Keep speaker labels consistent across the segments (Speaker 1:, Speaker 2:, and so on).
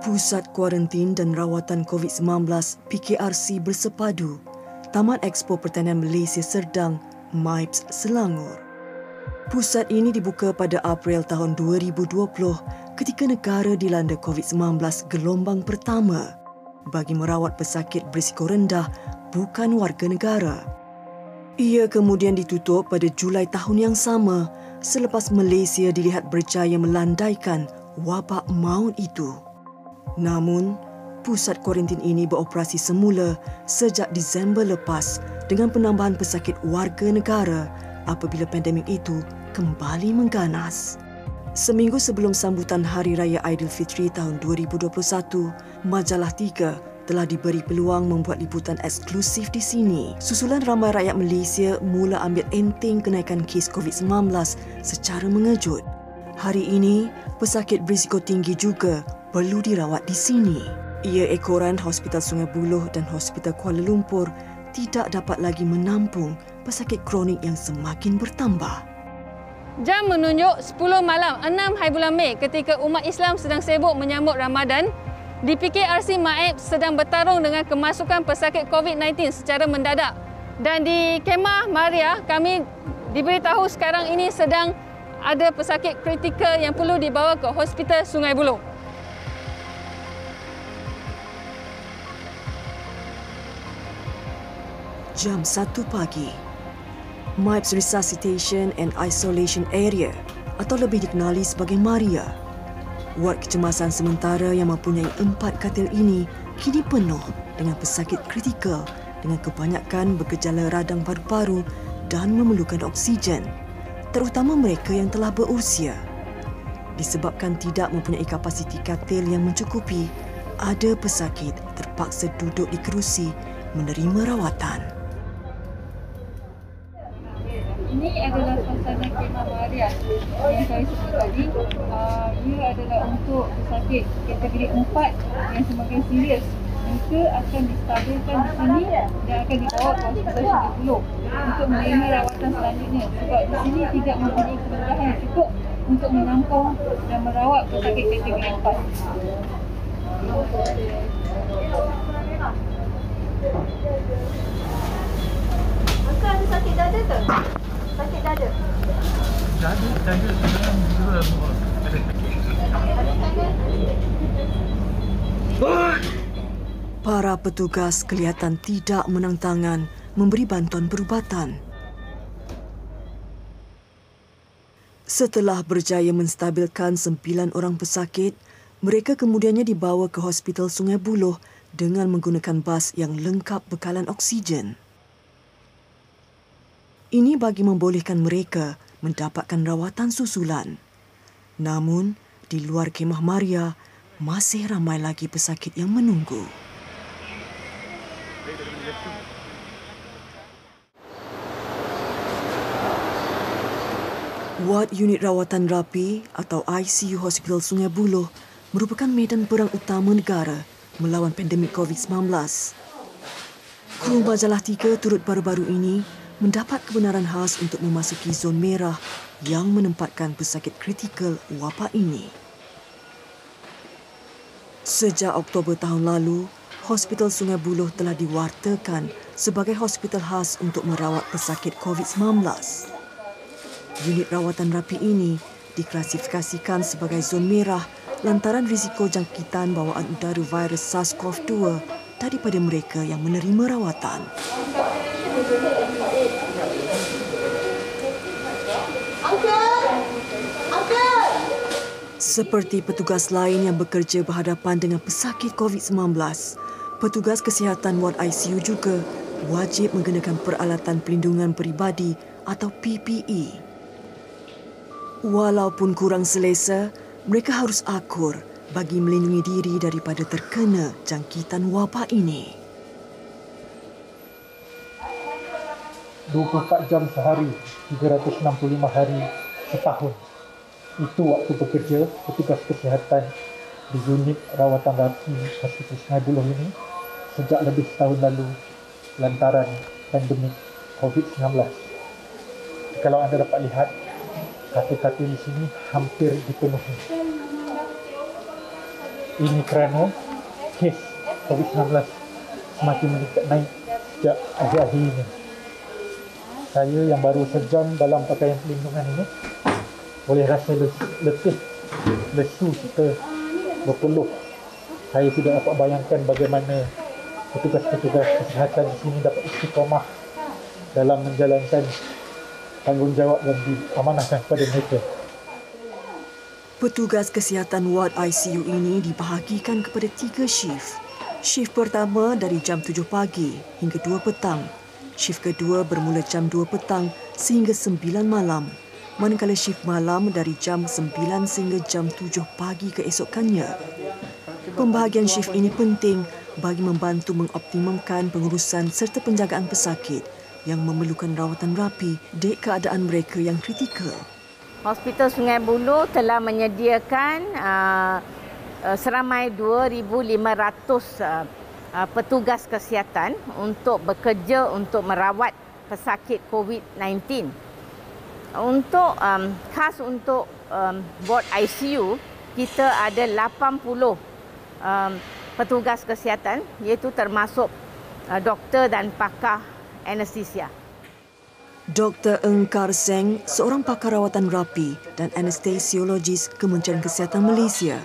Speaker 1: Pusat Kuarantin dan Rawatan COVID-19 PKRC bersepadu Taman Expo Pertanian Malaysia Serdang MIPS Selangor. Pusat ini dibuka pada April tahun 2020 ketika negara dilanda COVID-19 gelombang pertama bagi merawat pesakit berisiko rendah bukan warga negara. Ia kemudian ditutup pada Julai tahun yang sama selepas Malaysia dilihat berjaya melandaikan wabak maut itu. Namun, pusat kuarantin ini beroperasi semula sejak Disember lepas dengan penambahan pesakit warga negara apabila pandemik itu kembali mengganas. Seminggu sebelum sambutan Hari Raya Aidilfitri tahun 2021, Majalah 3 telah diberi peluang membuat liputan eksklusif di sini. Susulan ramai rakyat Malaysia mula ambil enteng kenaikan kes COVID-19 secara mengejut. Hari ini, pesakit berisiko tinggi juga perlu dirawat di sini. Ia ekoran Hospital Sungai Buloh dan Hospital Kuala Lumpur tidak dapat lagi menampung pesakit kronik yang semakin bertambah.
Speaker 2: Jam menunjuk 10 malam 6 hari bulan Mei ketika umat Islam sedang sibuk menyambut Ramadan, di PKRC MIPS sedang bertarung dengan kemasukan pesakit COVID-19 secara mendadak. Dan di Kemah Maria, kami diberitahu sekarang ini sedang ada pesakit kritikal yang perlu dibawa ke Hospital Sungai Buloh.
Speaker 1: Jam 1 pagi, MIPS Resuscitation and Isolation Area atau lebih dikenali sebagai Maria. Ward kecemasan sementara yang mempunyai 4 katil ini kini penuh dengan pesakit kritikal dengan kebanyakan bergejala radang paru-paru dan memerlukan oksigen, terutama mereka yang telah berusia. Disebabkan tidak mempunyai kapasiti katil yang mencukupi, ada pesakit terpaksa duduk di kerusi menerima rawatan.
Speaker 2: Ini adalah suasana Kemah Maria yang saya sebut tadi. Ia adalah untuk pesakit kategori 4 yang semakin serius. Mereka akan distabilkan di sini dan akan dibawa ke Hospital Sungai Buloh untuk menerima rawatan selanjutnya. Sebab di sini tidak mempunyai kemudahan yang cukup untuk menampung dan merawat pesakit kategori 4.
Speaker 3: Maka ada sakit dada tak? Sakit dada?
Speaker 4: Dada juga ada.
Speaker 1: Para petugas kelihatan tidak menang tangan memberi bantuan perubatan. Setelah berjaya menstabilkan 9 orang pesakit, mereka kemudiannya dibawa ke Hospital Sungai Buloh dengan menggunakan bas yang lengkap bekalan oksigen. Ini bagi membolehkan mereka mendapatkan rawatan susulan. Namun, di luar Kemah Maria, masih ramai lagi pesakit yang menunggu. Ward Unit Rawatan Rapi atau ICU Hospital Sungai Buloh merupakan medan perang utama negara melawan pandemik COVID-19. Kru Majalah 3 turut baru-baru ini mendapat kebenaran khas untuk memasuki zon merah yang menempatkan pesakit kritikal wabak ini. Sejak Oktober tahun lalu, Hospital Sungai Buloh telah diwartakan sebagai hospital khas untuk merawat pesakit COVID-19. Unit rawatan rapi ini diklasifikasikan sebagai zon merah lantaran risiko jangkitan bawaan udara virus SARS-CoV-2 daripada mereka yang menerima rawatan. Seperti petugas lain yang bekerja berhadapan dengan pesakit COVID-19, petugas kesihatan ward ICU juga wajib menggunakan peralatan pelindungan peribadi atau PPE. Walaupun kurang selesa, mereka harus akur bagi melindungi diri daripada terkena jangkitan wabak ini.
Speaker 4: 24 jam sehari, 365 hari setahun. Itu waktu bekerja petugas kesihatan di unit rawatan rapi Hospital Sungai Buloh ini sejak lebih setahun lalu lantaran pandemik COVID-19. Kalau anda dapat lihat, katil-katil di sini hampir dipenuhi. Ini kerana kes COVID-19 semakin meningkat naik sejak akhir-akhir ini. Saya yang baru sejam dalam pakaian pelindungan ini boleh rasa letih, lesu serta berpeluh. Saya tidak dapat bayangkan bagaimana petugas-petugas kesihatan di sini dapat istiqamah dalam menjalankan tanggungjawab yang diamanahkan kepada mereka.
Speaker 1: Petugas kesihatan ward ICU ini dibahagikan kepada 3 shift. Shift pertama dari jam 7 pagi hingga 2 petang. Shift kedua bermula jam 2 petang sehingga 9 malam. Manakala shift malam dari jam 9 sehingga jam 7 pagi keesokannya. Pembahagian shift ini penting bagi membantu mengoptimumkan pengurusan serta penjagaan pesakit yang memerlukan rawatan rapi di keadaan mereka yang kritikal.
Speaker 5: Hospital Sungai Buloh telah menyediakan seramai 2,500 petugas kesihatan untuk bekerja untuk merawat pesakit COVID-19. Untuk khas untuk ward ICU, kita ada 80 petugas kesihatan, iaitu termasuk doktor dan pakar anestesia.
Speaker 1: Dr. Eng Kar Seng, seorang pakar rawatan rapi dan anestesiologis Kementerian Kesihatan Malaysia.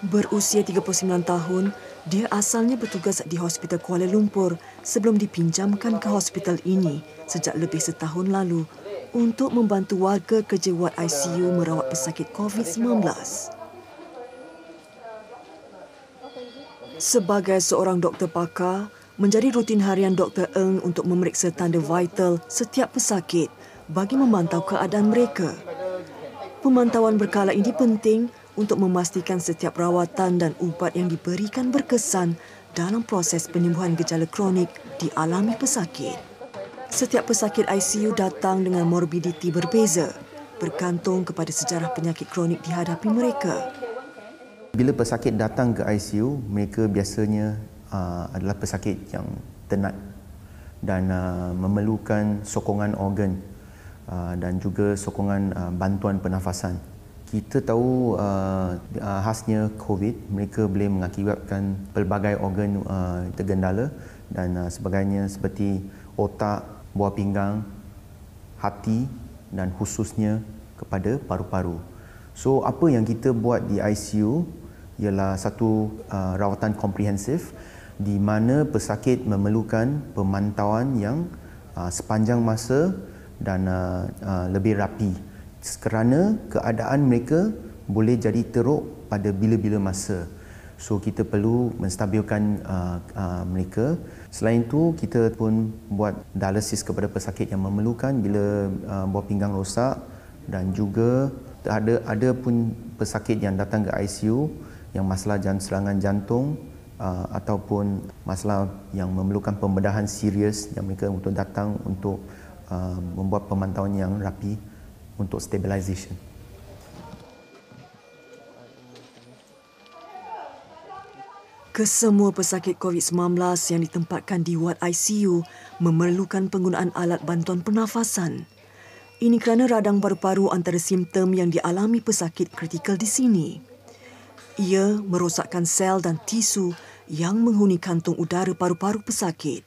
Speaker 1: Berusia 39 tahun, dia asalnya bertugas di Hospital Kuala Lumpur sebelum dipinjamkan ke hospital ini sejak lebih setahun lalu untuk membantu warga kerja ward ICU merawat pesakit COVID-19. Sebagai seorang doktor pakar, menjadi rutin harian Dr. Eng untuk memeriksa tanda vital setiap pesakit bagi memantau keadaan mereka. Pemantauan berkala ini penting untuk memastikan setiap rawatan dan ubat yang diberikan berkesan dalam proses penyembuhan gejala kronik dialami pesakit. Setiap pesakit ICU datang dengan morbiditi berbeza, bergantung kepada sejarah penyakit kronik dihadapi mereka.
Speaker 6: Bila pesakit datang ke ICU, mereka biasanya adalah pesakit yang tenat dan memerlukan sokongan organ dan juga sokongan bantuan pernafasan. Kita tahu khasnya COVID, mereka boleh mengakibatkan pelbagai organ tergendala dan sebagainya seperti otak, buah pinggang, hati dan khususnya kepada paru-paru. So apa yang kita buat di ICU ialah satu rawatan komprehensif di mana pesakit memerlukan pemantauan yang sepanjang masa dan lebih rapi kerana keadaan mereka boleh jadi teruk pada bila-bila masa. So kita perlu menstabilkan mereka. Selain itu, kita pun buat dialisis kepada pesakit yang memerlukan bila buah pinggang rosak dan juga ada pun pesakit yang datang ke ICU yang masalah serangan jantung ataupun masalah yang memerlukan pembedahan serius yang mereka untuk datang untuk membuat pemantauan yang rapi untuk stabilisation.
Speaker 1: Kesemua pesakit COVID-19 yang ditempatkan di ward ICU memerlukan penggunaan alat bantuan pernafasan. Ini kerana radang paru-paru antara simptom yang dialami pesakit kritikal di sini. Ia merosakkan sel dan tisu yang menghuni kantung udara paru-paru pesakit.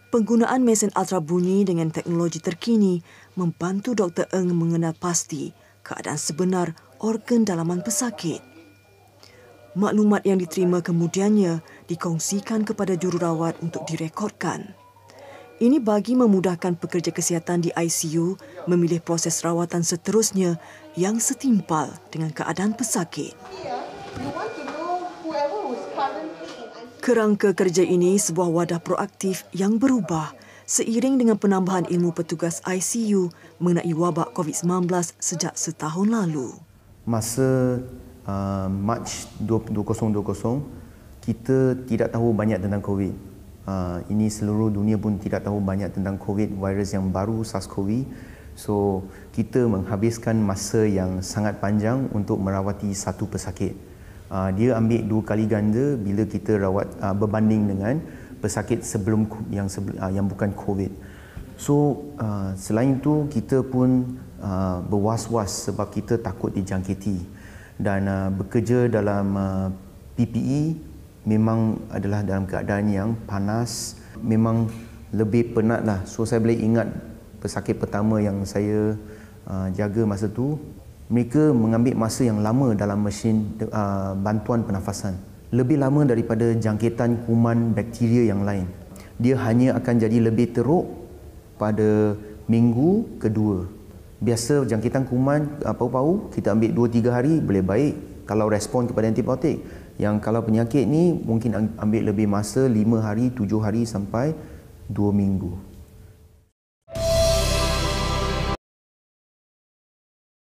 Speaker 1: Penggunaan mesin ultrabunyi dengan teknologi terkini membantu Dr. Eng mengenal pasti keadaan sebenar organ dalaman pesakit. Maklumat yang diterima kemudiannya dikongsikan kepada jururawat untuk direkodkan. Ini bagi memudahkan pekerja kesihatan di ICU memilih proses rawatan seterusnya yang setimpal dengan keadaan pesakit. Kerangka kerja ini sebuah wadah proaktif yang berubah seiring dengan penambahan ilmu petugas ICU mengenai wabak COVID-19 sejak setahun lalu.
Speaker 6: Masa Mac 2020, kita tidak tahu banyak tentang COVID. Ini seluruh dunia pun tidak tahu banyak tentang COVID, virus yang baru SARS-CoV. So, kita menghabiskan masa yang sangat panjang untuk merawati satu pesakit. Dia ambil 2 kali ganda bila kita rawat berbanding dengan pesakit sebelum yang bukan COVID. So, selain itu kita pun berwas-was sebab kita takut dijangkiti dan bekerja dalam PPE memang adalah dalam keadaan yang panas, memang lebih penat lah. So saya boleh ingat pesakit pertama yang saya jaga masa tu, mereka mengambil masa yang lama dalam mesin bantuan pernafasan. Lebih lama daripada jangkitan kuman bakteria yang lain. Dia hanya akan jadi lebih teruk pada minggu kedua. Biasa jangkitan kuman paru-paru kita ambil 2-3 hari boleh baik kalau respon kepada antibiotik. Yang kalau penyakit ni mungkin ambil lebih masa 5 hari, 7 hari sampai 2 minggu.